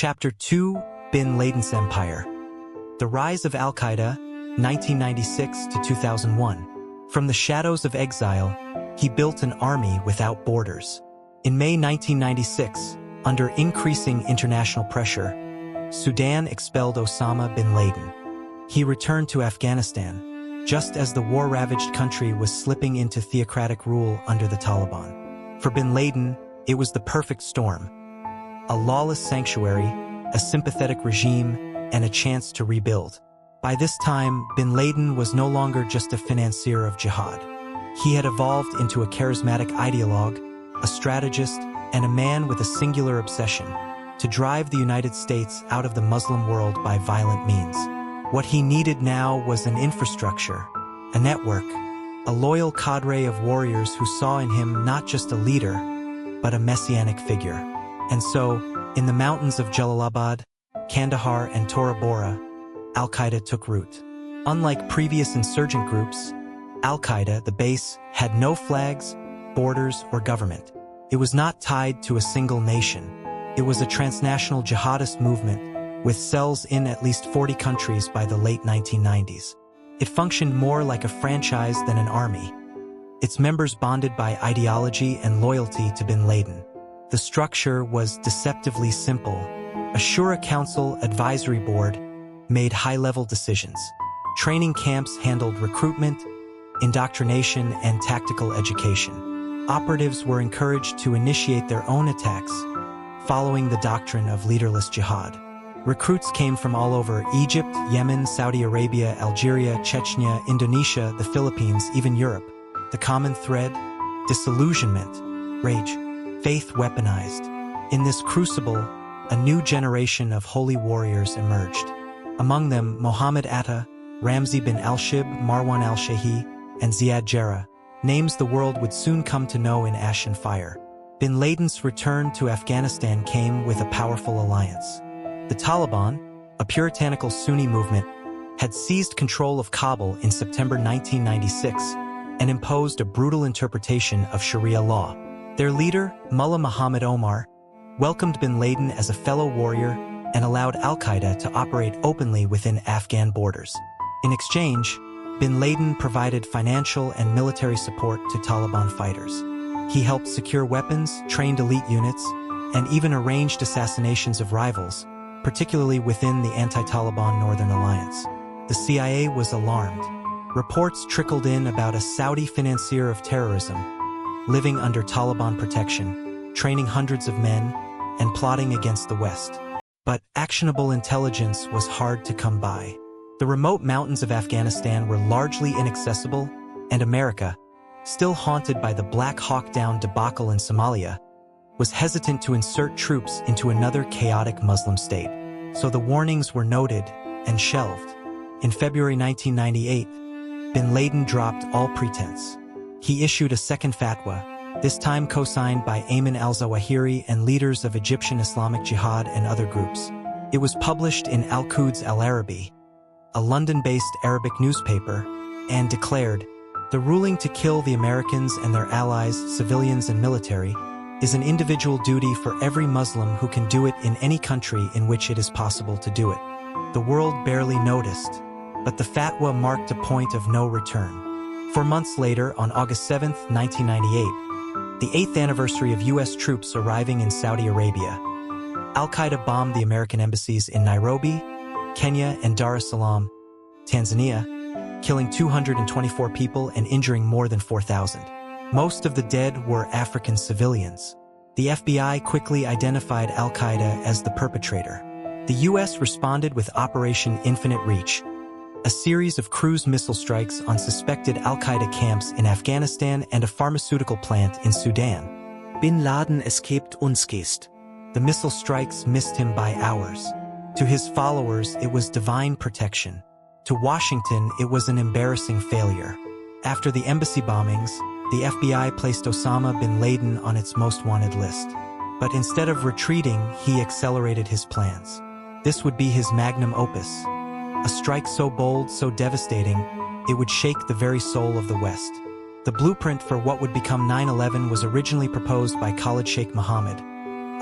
Chapter 2, Bin Laden's Empire. The Rise of Al-Qaeda, 1996 to 2001. From the shadows of exile, he built an army without borders. In May 1996, under increasing international pressure, Sudan expelled Osama bin Laden. He returned to Afghanistan, just as the war-ravaged country was slipping into theocratic rule under the Taliban. For bin Laden, it was the perfect storm. A lawless sanctuary, a sympathetic regime, and a chance to rebuild. By this time, bin Laden was no longer just a financier of jihad. He had evolved into a charismatic ideologue, a strategist, and a man with a singular obsession: to drive the United States out of the Muslim world by violent means. What he needed now was an infrastructure, a network, a loyal cadre of warriors who saw in him not just a leader, but a messianic figure. And so, in the mountains of Jalalabad, Kandahar, and Tora Bora, Al-Qaeda took root. Unlike previous insurgent groups, Al-Qaeda, the base, had no flags, borders, or government. It was not tied to a single nation. It was a transnational jihadist movement, with cells in at least 40 countries by the late 1990s. It functioned more like a franchise than an army. Its members bonded by ideology and loyalty to bin Laden. The structure was deceptively simple. A Shura Council advisory board made high-level decisions. Training camps handled recruitment, indoctrination, and tactical education. Operatives were encouraged to initiate their own attacks, following the doctrine of leaderless jihad. Recruits came from all over Egypt, Yemen, Saudi Arabia, Algeria, Chechnya, Indonesia, the Philippines, even Europe. The common thread? Disillusionment, rage, faith weaponized. In this crucible, a new generation of holy warriors emerged. Among them, Muhammad Atta, Ramzi bin al-Shib, Marwan al-Shehi, and Ziad Jarrah, names the world would soon come to know in ash and fire. Bin Laden's return to Afghanistan came with a powerful alliance. The Taliban, a puritanical Sunni movement, had seized control of Kabul in September 1996 and imposed a brutal interpretation of Sharia law. Their leader, Mullah Muhammad Omar, welcomed bin Laden as a fellow warrior and allowed Al-Qaeda to operate openly within Afghan borders. In exchange, bin Laden provided financial and military support to Taliban fighters. He helped secure weapons, trained elite units, and even arranged assassinations of rivals, particularly within the anti-Taliban Northern Alliance. The CIA was alarmed. Reports trickled in about a Saudi financier of terrorism, living under Taliban protection, training hundreds of men, and plotting against the West. But actionable intelligence was hard to come by. The remote mountains of Afghanistan were largely inaccessible, and America, still haunted by the Black Hawk Down debacle in Somalia, was hesitant to insert troops into another chaotic Muslim state. So the warnings were noted and shelved. In February 1998, bin Laden dropped all pretense. He issued a second fatwa, this time co-signed by Ayman al-Zawahiri and leaders of Egyptian Islamic Jihad and other groups. It was published in Al-Quds Al-Arabi, a London-based Arabic newspaper, and declared, "The ruling to kill the Americans and their allies, civilians and military, is an individual duty for every Muslim who can do it in any country in which it is possible to do it." The world barely noticed, but the fatwa marked a point of no return. 4 months later, on August 7, 1998, the 8th anniversary of U.S. troops arriving in Saudi Arabia, Al-Qaeda bombed the American embassies in Nairobi, Kenya, and Dar es Salaam, Tanzania, killing 224 people and injuring more than 4,000. Most of the dead were African civilians. The FBI quickly identified Al-Qaeda as the perpetrator. The U.S. responded with Operation Infinite Reach, a series of cruise missile strikes on suspected Al-Qaeda camps in Afghanistan and a pharmaceutical plant in Sudan. Bin Laden escaped unscathed. The missile strikes missed him by hours. To his followers, it was divine protection. To Washington, it was an embarrassing failure. After the embassy bombings, the FBI placed Osama bin Laden on its most wanted list. But instead of retreating, he accelerated his plans. This would be his magnum opus. A strike so bold, so devastating, it would shake the very soul of the West. The blueprint for what would become 9/11 was originally proposed by Khalid Sheikh Mohammed,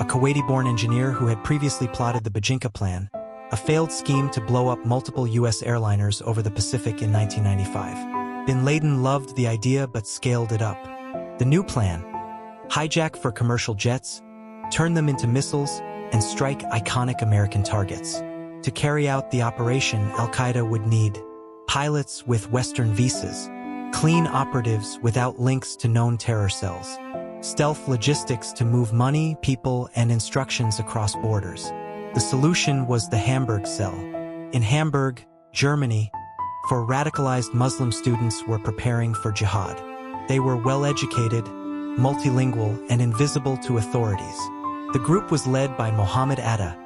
a Kuwaiti-born engineer who had previously plotted the Bajinka plan, a failed scheme to blow up multiple U.S. airliners over the Pacific in 1995. Bin Laden loved the idea but scaled it up. The new plan: hijack for commercial jets, turn them into missiles, and strike iconic American targets. To carry out the operation, Al-Qaeda would need pilots with Western visas, clean operatives without links to known terror cells, stealth logistics to move money, people, and instructions across borders. The solution was the Hamburg cell. In Hamburg, Germany, four radicalized Muslim students were preparing for jihad. They were well-educated, multilingual, and invisible to authorities. The group was led by Mohammed Atta,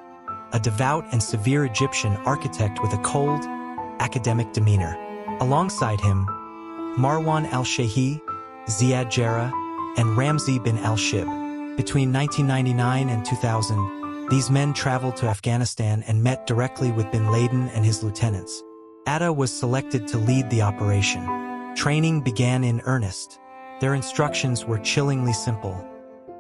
a devout and severe Egyptian architect with a cold, academic demeanor. Alongside him, Marwan al-Shehi, Ziad Jarrah, and Ramzi bin al-Shib. Between 1999 and 2000, these men traveled to Afghanistan and met directly with bin Laden and his lieutenants. Atta was selected to lead the operation. Training began in earnest. Their instructions were chillingly simple.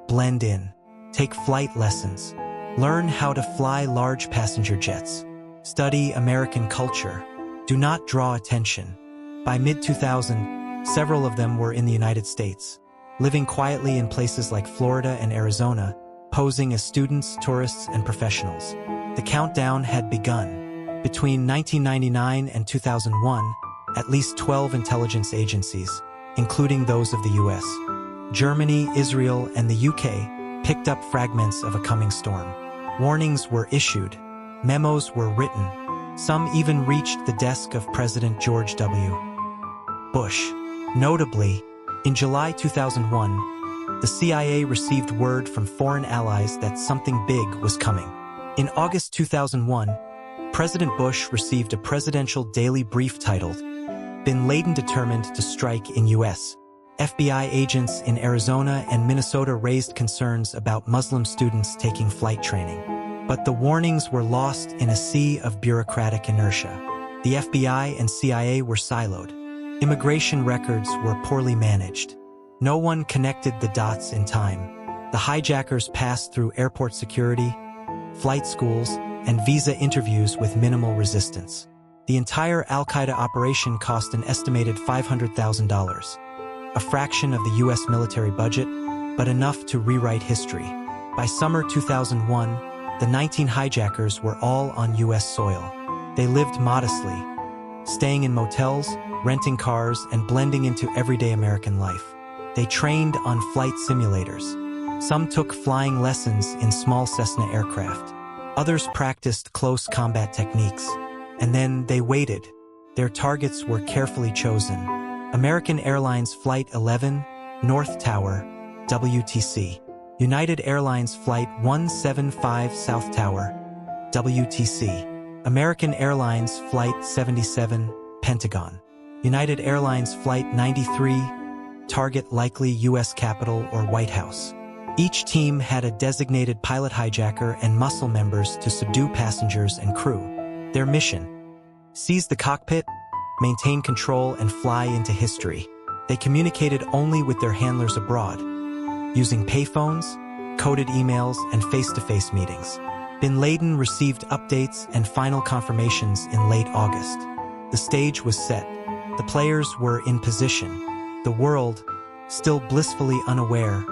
Blend in. Take flight lessons. Learn how to fly large passenger jets. Study American culture. Do not draw attention. By mid-2000, several of them were in the United States, living quietly in places like Florida and Arizona, posing as students, tourists, and professionals. The countdown had begun. Between 1999 and 2001, at least 12 intelligence agencies, including those of the US, Germany, Israel, and the UK, picked up fragments of a coming storm. Warnings were issued. Memos were written. Some even reached the desk of President George W. Bush. Notably, in July 2001, the CIA received word from foreign allies that something big was coming. In August 2001, President Bush received a presidential daily brief titled, "Bin Laden Determined to Strike in U.S." FBI agents in Arizona and Minnesota raised concerns about Muslim students taking flight training. But the warnings were lost in a sea of bureaucratic inertia. The FBI and CIA were siloed. Immigration records were poorly managed. No one connected the dots in time. The hijackers passed through airport security, flight schools, and visa interviews with minimal resistance. The entire Al-Qaeda operation cost an estimated $500,000, a fraction of the U.S. military budget, but enough to rewrite history. By summer 2001, the 19 hijackers were all on U.S. soil. They lived modestly, staying in motels, renting cars, and blending into everyday American life. They trained on flight simulators. Some took flying lessons in small Cessna aircraft. Others practiced close combat techniques. And then they waited. Their targets were carefully chosen. American Airlines Flight 11, North Tower, WTC. United Airlines Flight 175 South Tower, WTC. American Airlines Flight 77, Pentagon. United Airlines Flight 93, target likely U.S. Capitol or White House. Each team had a designated pilot hijacker and muscle members to subdue passengers and crew. Their mission: seize the cockpit, maintain control, and fly into history. They communicated only with their handlers abroad, using payphones, coded emails, and face-to-face meetings. Bin Laden received updates and final confirmations in late August. The stage was set. The players were in position. The world, still blissfully unaware,